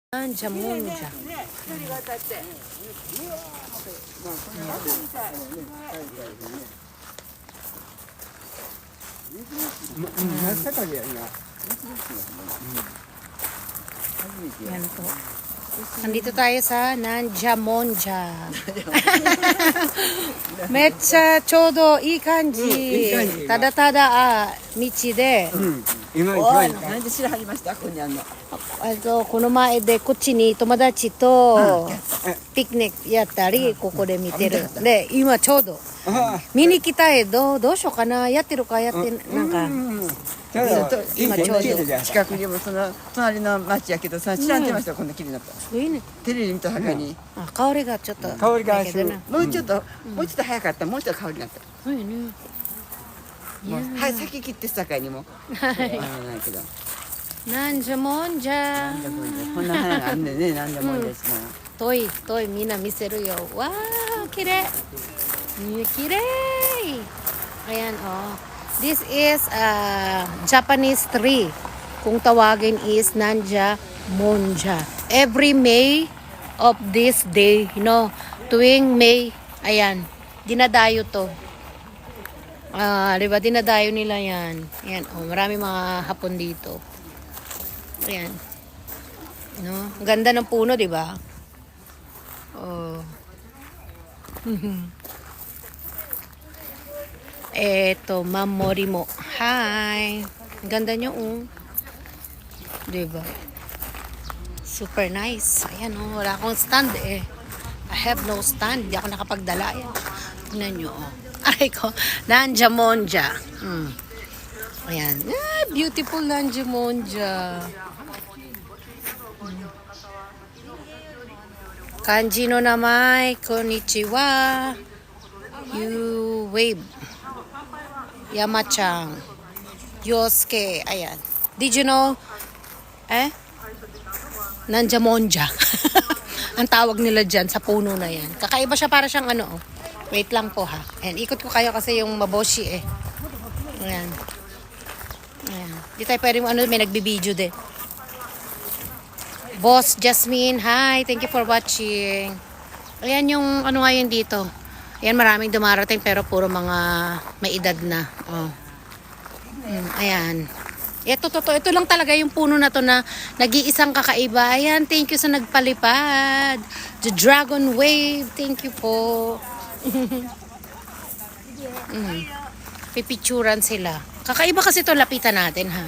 Jamunja. Yan po. Nandito tayo sa Nanjamonja. Mecha chodo ii kanji. Tada michi de. 今一おい、番いいなんで知らはりました、ここにあんの。この前でこっちに友達とピクニックやったり、ここで見てる。で、今ちょうどあ見に来たい。どうしようかな。やってるかやってなんか。ちょうど今ちょうど綺麗じゃん近くにもその隣の町やけどさ、知らんてました、こんな綺麗になった。いいね。テレビ見たはかに、あ、香りがちょっと。香りがするだけどなもうちょっと、もうちょっと早かった、もうちょっと香りになった。そうよね。もうはい、先切ってさかいにも。ないけど。なんじゃもんじゃ。こんな花があんねんね、なんでもいいですな。遠いみんな見せるよ。わー、きれい。きれい。Ayan, oh. This is Japanese tree. Kung tawagin is Nanja Monja. Every May of this day, tuwing May, ayan, dinadayo to. Diba, dinadayo nila yan. Ayan, oh, marami mga hapon dito. Ayan. No? Ganda ng puno, diba? Oh. Eto, Mamori mo. Hi. Ganda nyo, Diba? Super nice. Ayan, wala akong stand eh. I have no stand. Hindi ako nakapagdala. Ayan. Tingnan nyo, Aray ko, Nanjamonja. Ayan. Beautiful Nanjamonja. Kanji no namai, konnichiwa. You wave. Yamachang. Yosuke. Ayan. Did you know? Nanjamonja. Ang tawag nila dyan sa puno na yan. Kakaiba siya, para siyang Wait lang po ha. Ayan, ikot ko kayo kasi yung maboshi eh. Ayan. Ayan. Di tayo pwede may nagbibideo din. Boss Jasmine, hi. Thank you for watching. Ayan yung ngayon dito. Ayan, maraming dumarating pero puro mga may edad na. Ayan. Ito lang talaga yung puno na to na nag-iisang kakaiba. Ayan, thank you sa nagpalipad. The Dragon Wave, thank you po. Pipicturan sila. Kakaiba kasi to, lapitan natin ha.